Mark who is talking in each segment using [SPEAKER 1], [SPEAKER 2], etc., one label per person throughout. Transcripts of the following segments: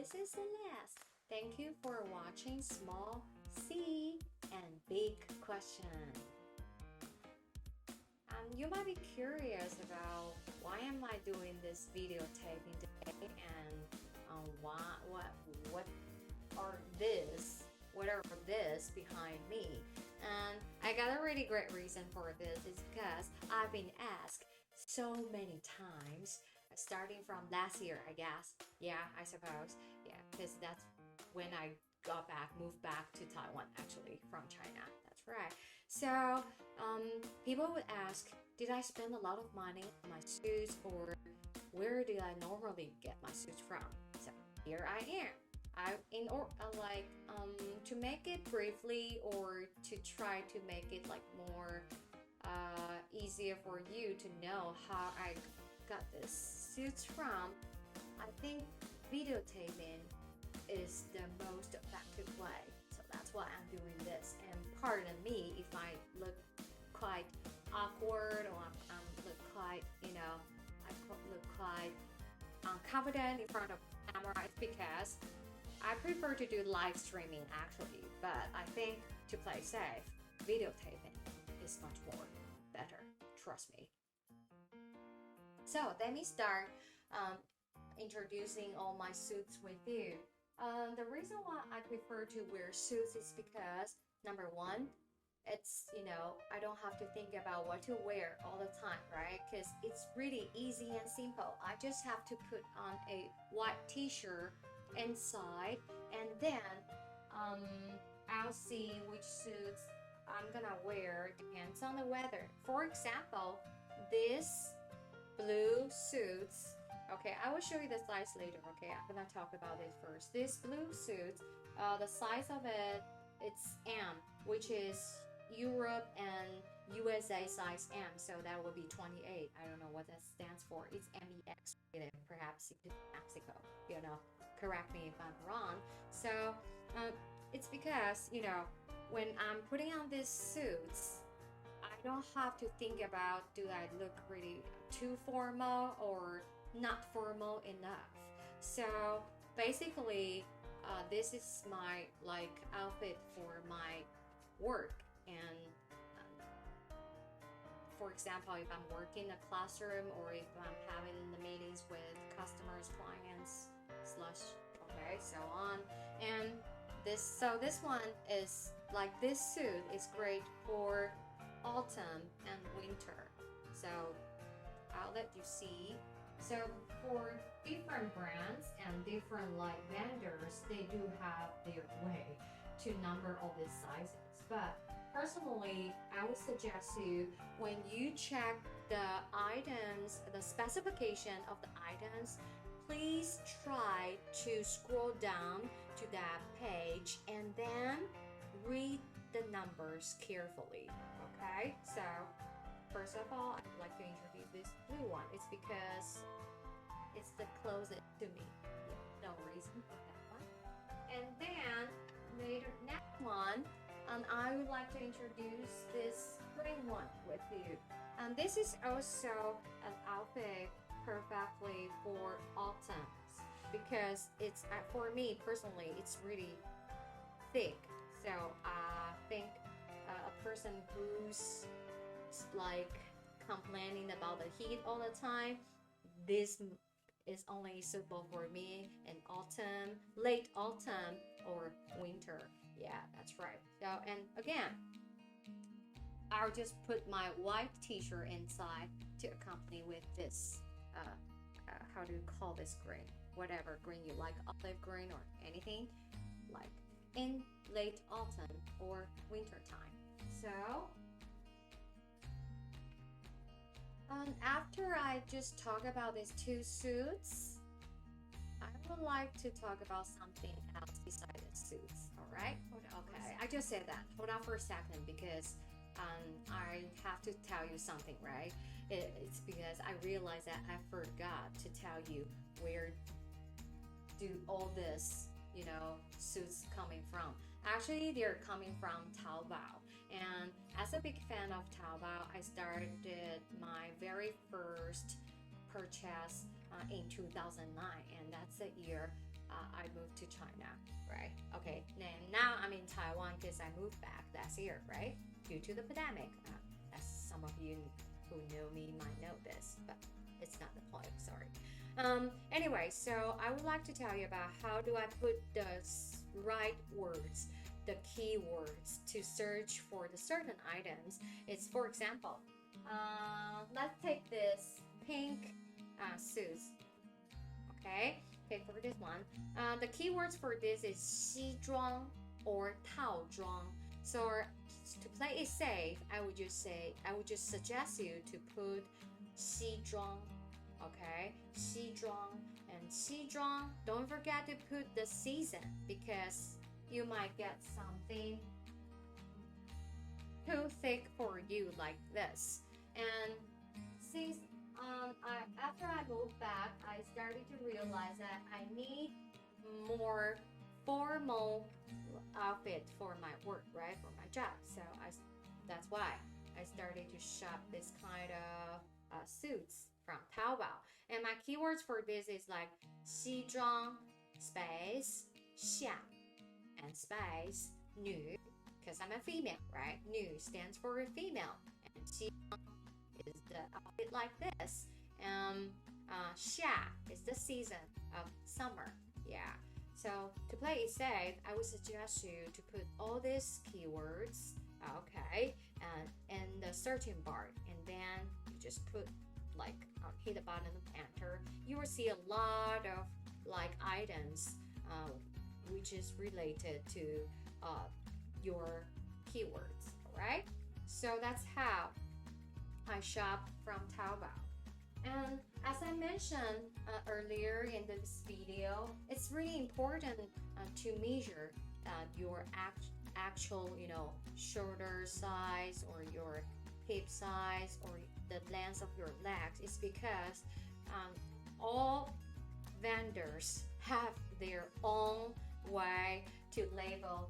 [SPEAKER 1] this is Celeste. Thank you for watching Small C and Big Question. You might be curious about why am I doing this video taping today and what are this behind me. And I got a really great reason for this is because I've been asked so many times, starting from last year, I guess. Yeah, I suppose. Yeah, because that's when I moved back to Taiwan, actually, from China. That's right. So, people would ask, did I spend a lot of money on my suits, or where did I normally get my suits from? So here I am. To make it briefly, or to try to make it like more easier for you to know how I got this suits from, I think videotaping is the most effective way. So that's why I'm doing this. And pardon me if I look quite awkward, or I look quite, look quite unconfident in front of the camera. It's because I prefer to do live streaming actually, but I think to play safe, videotaping is much more better. Trust me. So let me start introducing all my suits with you. The reason why I prefer to wear suits is because number one, it's I don't have to think about what to wear all the time, right? Because it's really easy and simple. I just have to put on a white t-shirt inside, and then I'll see which suits I'm gonna wear. Depends on the weather. For example, this blue suits. Okay, I will show you the size later. Okay, I'm gonna talk about this first. This blue suit, the size of it's M, which is Europe and USA size M, so that would be 28. I don't know what that stands for. It's MEX, perhaps it's Mexico. Correct me if I'm wrong. So it's because when I'm putting on these suits, I don't have to think about, do I look really too formal or not formal enough. So basically, this is my outfit for my work. And for example, if I'm working in a classroom, or if I'm having the meetings with customers, clients, so on. And this one is this suit is great for autumn and winter. So I'll let you see. So for different brands and different vendors, they do have their way to number all these sizes. But personally, I would suggest you, when you check the items, the specification of the items, please try to scroll down to that page and then read the numbers carefully. Okay, so first of all, I'd like to introduce this blue one. It's because it's the closest to me. No reason for that one. And then next one, I would like to introduce this green one with you. And this is also an outfit perfectly for autumns, because it's for me personally, it's really thick. So I think a person who's complaining about the heat all the time, this is only suitable for me in autumn, late autumn or winter. Yeah, that's right. So, and again, I'll just put my white t-shirt inside to accompany with this how do you call this green? Whatever green you like, olive green or anything, like in late autumn or winter time. So after I just talk about these two suits, I would like to talk about something else besides the suits. All right? Okay, I just said that. Hold on for a second, because I have to tell you something, right? It's because I realized that I forgot to tell you where do all this, suits coming from. Actually, they're coming from Taobao. And as a big fan of Taobao, I started my very first purchase in 2009, and that's the year I moved to China, right? Okay, then now I'm in Taiwan because I moved back last year, right? Due to the pandemic. As some of you who know me might know this, but it's not the point, sorry. Anyway, so I would like to tell you about how do I put the right words, the keywords to search for the certain items. It's for example, let's take this pink suits. Okay, okay, for this one, the keywords for this is Xizhuang or Taozhuang. So to play it safe, I would just suggest you to put Xizhuang. Okay, Xizhuang and Xizhuang. Don't forget to put the season because you might get something too thick for you like this. And since after I moved back, I started to realize that I need more formal outfit for my work, right? For my job. So that's why I started to shop this kind of suits from Taobao. And my keywords for this is like 西装 space 下 and space 女 because I'm a female, right? 女 stands for a female and 西装 is the outfit like this. And 夏 is the season of summer. Yeah. So to play it safe, I would suggest you to put all these keywords, okay, and in the searching bar, and then you just put like hit the button enter. You will see a lot of like items, which is related to your keywords. All right. So that's how I shop from Taobao. And as I mentioned earlier in this video, it's really important to measure your actual, shoulder size or your hip size or the length of your legs. It's because all vendors have their own way to label,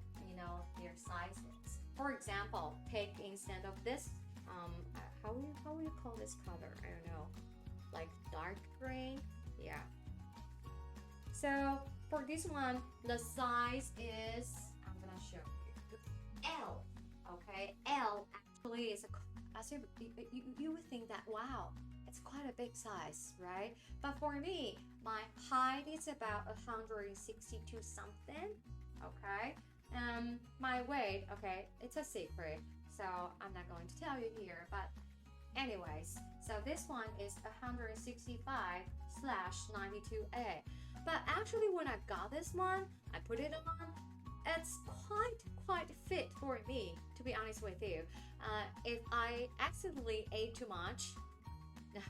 [SPEAKER 1] their sizes. For example, take instead of this, how will you call this color? I don't know. Like dark green. Yeah. So for this one, the size is, I'm gonna show you, L. Okay, L actually is you would think that wow, it's quite a big size, right? But for me, my height is about 162 something. Okay, my weight, okay, it's a secret, so I'm not going to tell you here, but anyways, so this one is 165/92A. But actually when I got this one, I put it on, it's quite fit for me, to be honest with you. If I accidentally ate too much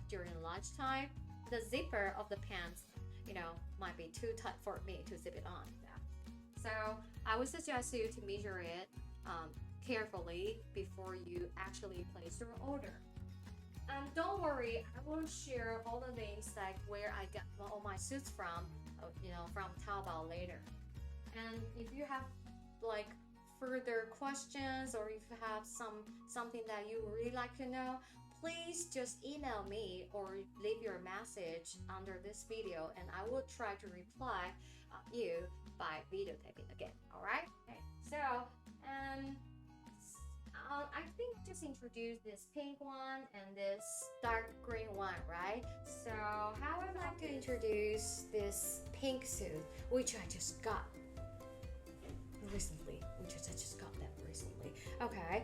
[SPEAKER 1] during lunchtime, the zipper of the pants, might be too tight for me to zip it on. Yeah. So I would suggest you to measure it carefully before you actually place your order. Don't worry, I will share all the links like where I got all my suits from, from Taobao later. And if you have like further questions or if you have something that you really like to know, please just email me or leave your message under this video, and I will try to reply you by video taping again. All right? Okay. So I think just introduce this pink one and this dark green one, right? So how I'd like to introduce this pink suit, which I just got recently, Okay,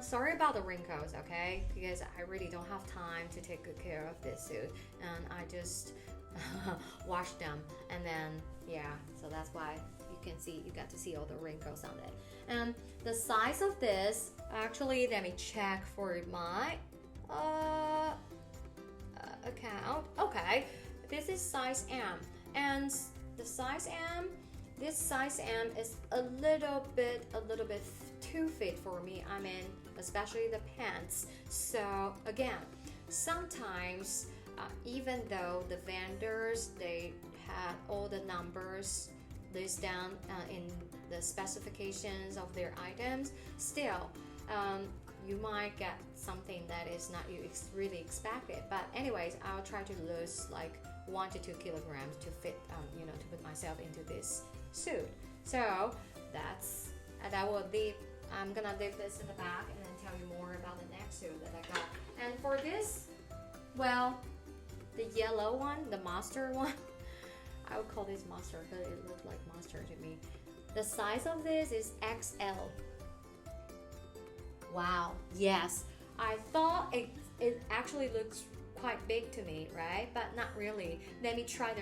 [SPEAKER 1] sorry about the wrinkles, okay? Because I really don't have time to take good care of this suit, and I just washed them, and then yeah, so that's why you got to see all the wrinkles on it. And the size of this, actually, let me check for my account. Okay, this is size M, and the size M, this size M is a little bit too fit for me. I mean, especially the pants. So again, sometimes even though the vendors, they had all the numbers list down in the specifications of their items, still you might get something that is not you really expected. But anyways, I'll try to lose like 1 to 2 kilograms to fit, to put myself into this suit. So that's, and I'm gonna leave this in the back and then tell you more about the next suit that I got. And for this, well, the yellow one, the mustard one, I would call this mustard, but it looked like mustard to me. The size of this is XL. Wow, yes. I thought it actually looks quite big to me, right? But not really. Let me try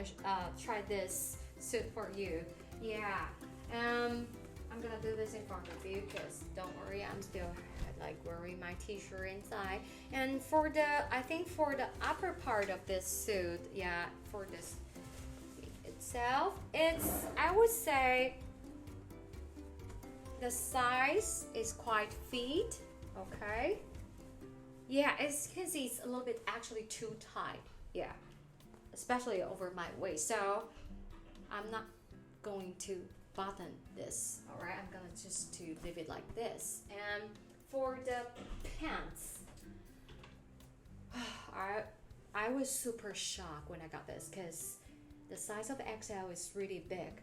[SPEAKER 1] this suit for you. Yeah. I'm gonna do this in front of you because don't worry, I'm still like wearing my t-shirt inside. And I think for the upper part of this suit, yeah, for this itself, I would say the size is quite fit, okay? Yeah, as you can see, it's a little bit actually too tight, yeah, especially over my waist. So I'm not going to button this, all right? I'm gonna just to leave it like this. And for the pants, I was super shocked when I got this because the size of XL is really big,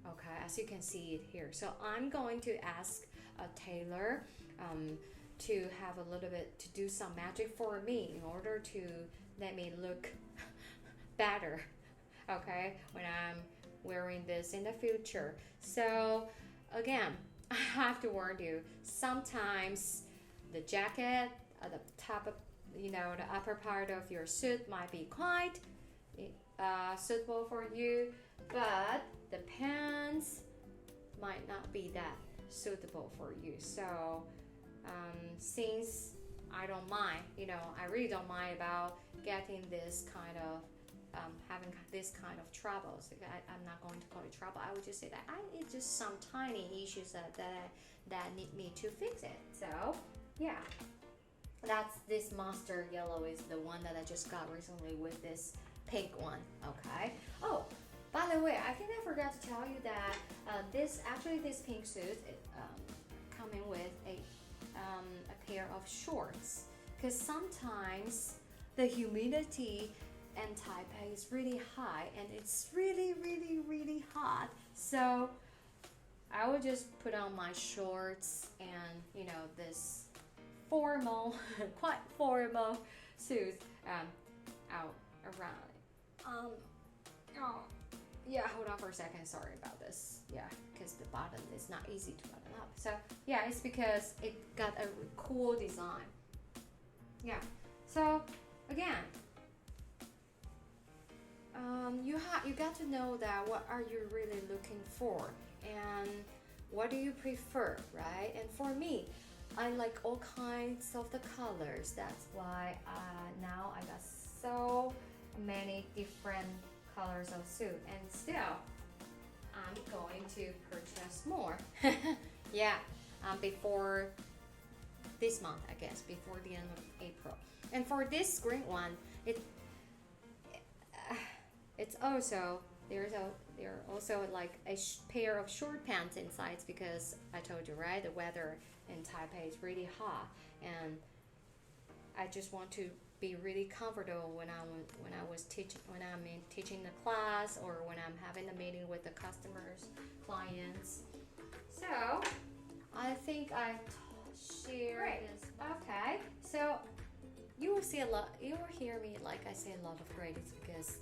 [SPEAKER 1] okay, as you can see it here. So I'm going to ask a tailor to have a little bit, to do some magic for me in order to let me look better, okay, when I'm wearing this in the future. So again, I have to warn you, sometimes the jacket at the top of, the upper part of your suit might be quite suitable for you, but the pants might not be that suitable for you. So since I don't mind, I really don't mind about getting this kind of having this kind of troubles. I'm not going to call it trouble. I would just say that it's just some tiny issues that need me to fix it. So yeah, that's this mustard yellow is the one that I just got recently with this pink one. Okay. Oh, by the way, I think I forgot to tell you that this pink suit coming with a pair of shorts, because sometimes the humidity and Taipei is really high and it's really really really hot, so I would just put on my shorts and this formal quite formal suit out around yeah, hold on for a second, sorry about this, yeah, because the button is not easy to button up. So yeah, it's because it got a cool design. Yeah, so again, you got to know that what are you really looking for and what do you prefer, right? And for me, I like all kinds of the colors. That's why now I got so many different colors of suit, and still I'm going to purchase more. Yeah, before this month, I guess, before the end of April. And for this green one, it's also there also like a pair of short pants inside because I told you, right, the weather in Taipei is really hot, and I just want to be really comfortable when I'm teaching the class or when I'm having a meeting with the customers, clients. So I think I share this. Okay, so you will see a lot. You will hear me like I say a lot of grades because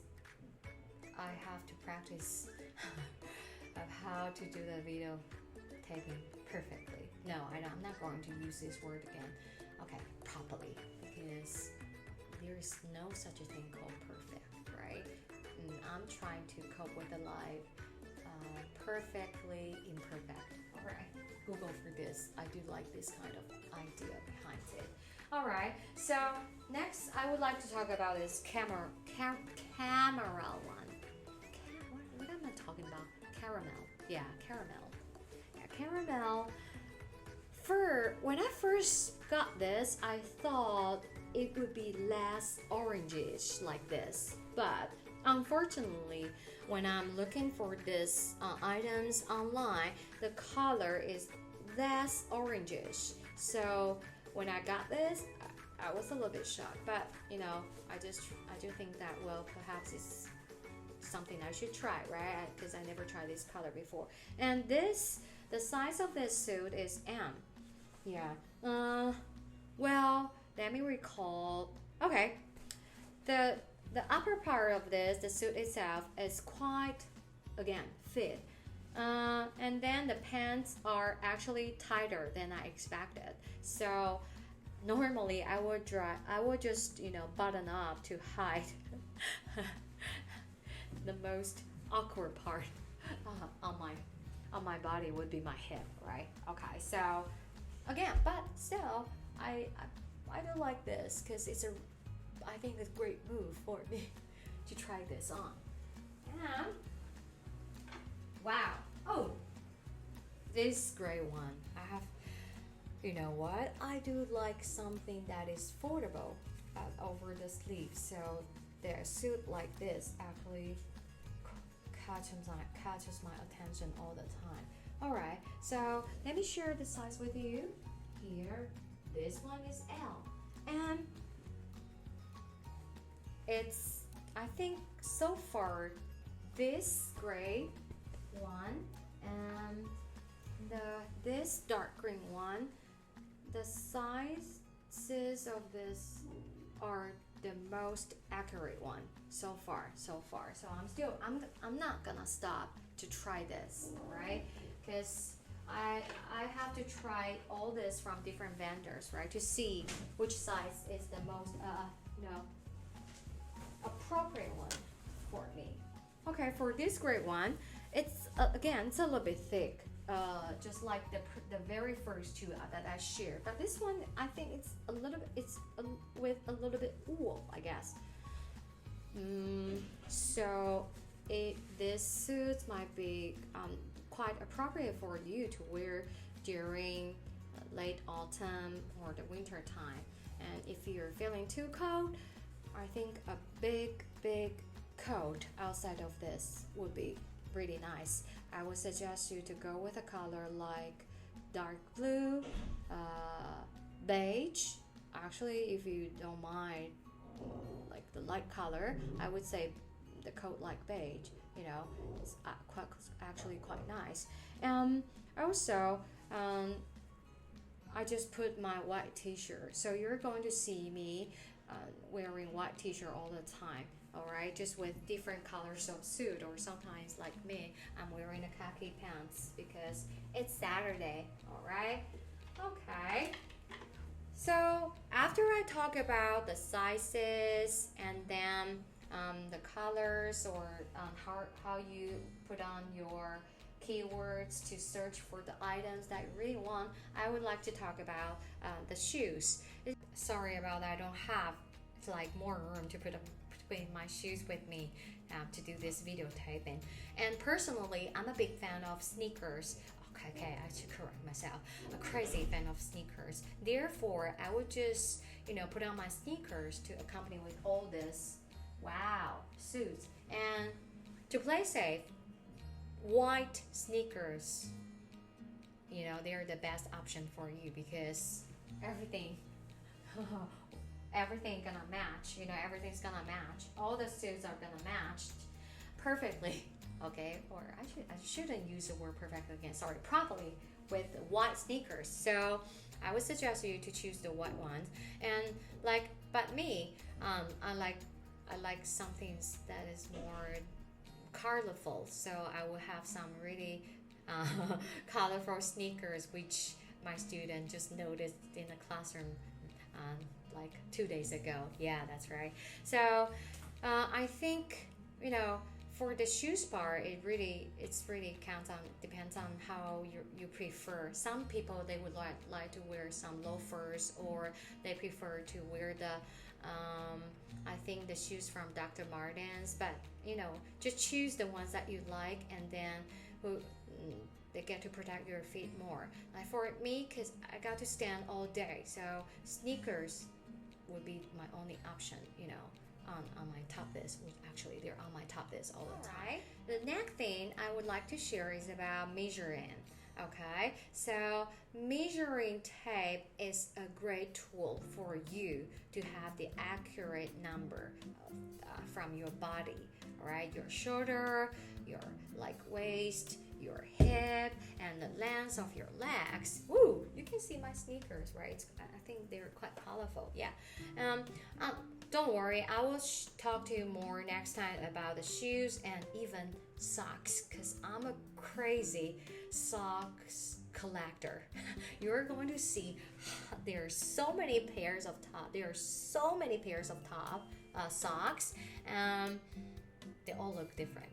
[SPEAKER 1] I have to practice of how to do the video taking perfectly. No, I'm not going to use this word again. Okay, properly, because there is no such a thing called perfect, right? And I'm trying to cope with the life perfectly imperfect. All right, Google for this. I do like this kind of idea behind it. All right, so next I would like to talk about this camera one. What am I talking about? Caramel. Yeah, caramel. Yeah, caramel. When I first got this, I thought it would be less orangish like this, but unfortunately, when I'm looking for this items online, the color is less orangish. So when I got this, I was a little bit shocked, but I do think that, well, perhaps it's something I should try, right? Because I never tried this color before. And the size of this suit is M. Yeah. Well, let me recall. Okay, the upper part of the suit itself is quite, again, fit. And then the pants are actually tighter than I expected. So normally I would just button up to hide the most awkward part on my body would be my hip, right? Okay, so again, but still, I do like this because I think it's a great move for me to try this on. And wow, oh, this gray one, I have. You know what? I do like something that is foldable over the sleeve, so the suit like this actually catches my attention all the time. All right, so let me share the size with you. Here, this one is L, and it's, I think so far, this gray one and this dark green one, the sizes of this are the most accurate one so far. So I'm not gonna stop to try this, right? Because I have to try all this from different vendors, right, to see which size is the most appropriate one for me. Okay, for this gray one, it's again, it's a little bit thick. Just like the very first two that I shared, but this one I think it's with a little bit wool, I guess. So this suit might be quite appropriate for you to wear during late autumn or the winter time. And if you're feeling too cold, I think a big coat outside of this would be really nice. I would suggest you to go with a color like dark blue, beige. Actually, if you don't mind, like the light color, I would say the coat like beige. It's actually quite nice. Also, I just put my white t-shirt, so you're going to see me wearing white t-shirt all the time. Alright, just with different colors of suit, or sometimes like me, I'm wearing a khaki pants because it's Saturday. Alright, okay. So after I talk about the sizes and then the colors, or how you put on your keywords to search for the items that you really want, I would like to talk about the shoes. Sorry about that, I don't have like more room to put my shoes with me to do this video taping. And personally, I'm a big fan of sneakers. Okay, I should correct myself. A crazy fan of sneakers. Therefore, I would just put on my sneakers to accompany with all this suits. And to play safe, white sneakers, they're the best option for you because everything gonna match. Everything's gonna match. All the suits are gonna match perfectly. Okay, or I shouldn't use the word perfectly again. Sorry, properly with white sneakers. So I would suggest you to choose the white ones. And but me, I like something that is more colorful. So I will have some really colorful sneakers, which my student just noticed in the classroom like 2 days ago. Yeah, that's right. So I think for the shoes part, it's really depends on how you prefer. Some people, they would like to wear some loafers, or they prefer to wear the I think the shoes from Dr. Martens. But just choose the ones that you like, and then they get to protect your feet more. Like for me, because I got to stand all day, so sneakers would be my only option, on my top list. Actually, they're on my top list all the time. Right. The next thing I would like to share is about measuring. Okay, so measuring tape is a great tool for you to have the accurate number from your body, right? Your shoulder, your like waist, your hip, and the length of your legs. Woo! You can see my sneakers, right? I think they're quite colorful. Yeah. Um, um, don't worry, I will talk to you more next time about the shoes and even socks, cause I'm a crazy socks collector. You're going to see there's so many pairs of top. There are so many pairs of top socks. They all look different.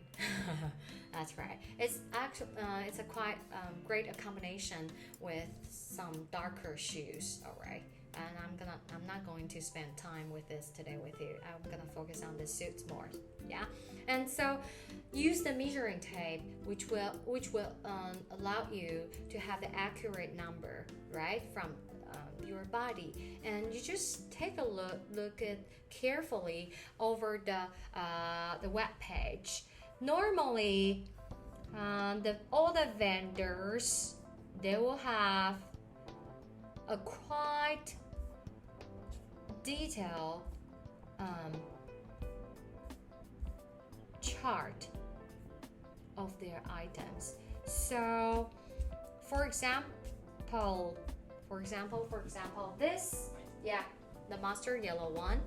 [SPEAKER 1] That's right. It's actually it's a quite great combination with some darker shoes. All right. And I'm not going to spend time with this today with you. I'm gonna focus on the suits more. Yeah. And so use the measuring tape, which will allow you to have the accurate number, right, from your body, and you just take a look at carefully over the web page. Normally, all the vendors, they will have a quite detailed chart of their items. So, for example, this, yeah, the mustard yellow one.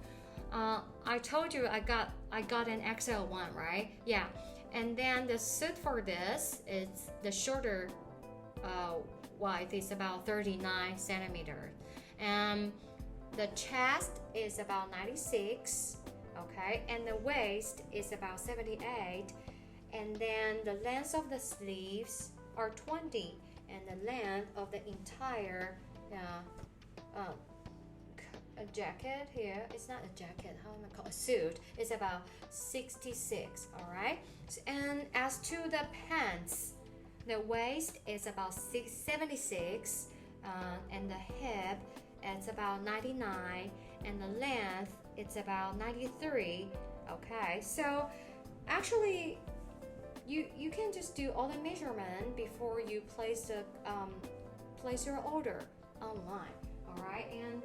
[SPEAKER 1] I told you I got an XL one, right? Yeah, and then the suit for this is the shorter width is about 39 centimeters, and the chest is about 96, okay, and the waist is about 78, and then the length of the sleeves are 20, and the length of the entire a jacket here, it's not a jacket, how am I call a suit, it's about 66. All right, and as to the pants, the waist is about 76, and the hip it's about 99, and the length it's about 93. Okay, so actually you can just do all the measurement before you place your order online. All right, and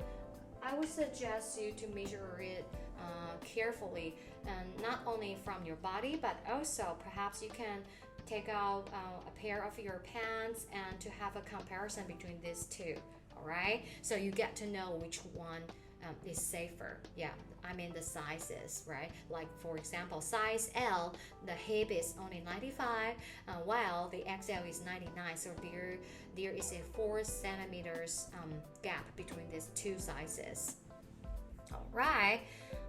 [SPEAKER 1] I would suggest you to measure it carefully, and not only from your body, but also perhaps you can take out a pair of your pants and to have a comparison between these two. All right, so you get to know which one is safer. Yeah, I mean the sizes, right? Like for example, size L, the hip is only 95, while the XL is 99. So there is a 4 centimeters gap between these two sizes. All right,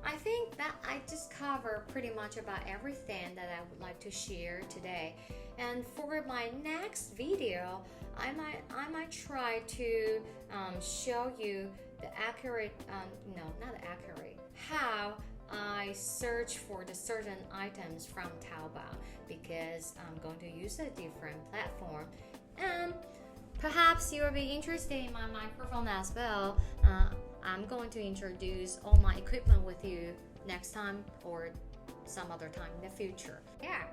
[SPEAKER 1] I think that I just covered pretty much about everything that I would like to share today. And for my next video, I might try to show you the accurate, no, not accurate, how I search for the certain items from Taobao, because I'm going to use a different platform. And perhaps you will be interested in my microphone as well. I'm going to introduce all my equipment with you next time or some other time in the future. Yeah,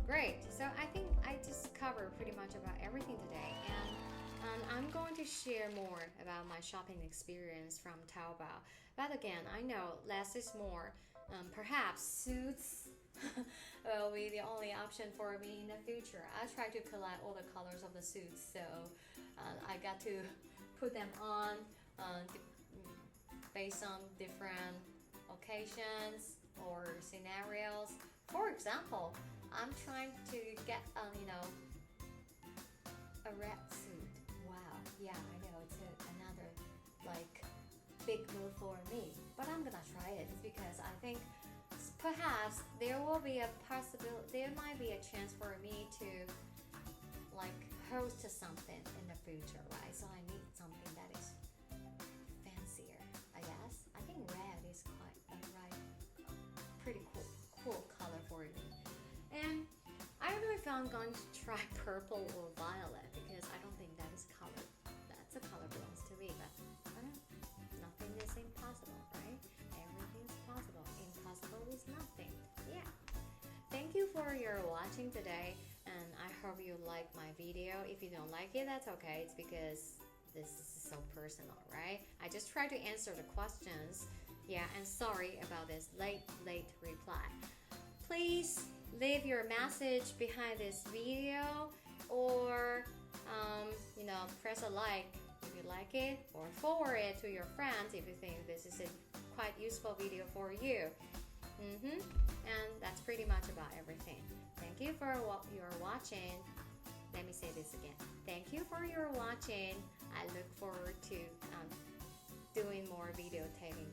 [SPEAKER 1] great. So I think I just covered pretty much about everything today, and I'm going to share more about my shopping experience from Taobao. But again, I know less is more. Perhaps suits will be the only option for me in the future. I try to collect all the colors of the suits, so I got to put them on based on different occasions or scenarios. For example, I'm trying to get a red suit. Wow, yeah, I know it's another like big move for me, but I'm gonna try it. It's because I think perhaps there will be a possibility, there might be a chance for me to like host something in the future, right? So I need something that is fancier, I guess. I think red is quite a pretty cool color for me. And I don't know if I'm going to try purple or violet, because I don't think that is color. That's a color belongs to me, but nothing is impossible, right? Everything's possible. Impossible is nothing. Yeah. Thank you for your watching today, and I hope you like my video. If you don't like it, that's okay. It's because this is so personal, right? I just try to answer the questions. Yeah, and sorry about this late reply. Please leave your message behind this video, or press a like if you like it, or forward it to your friends if you think this is a quite useful video for you. And that's pretty much about everything. Thank you for your watching. Let me say this again. Thank you for your watching. I look forward to doing more video taping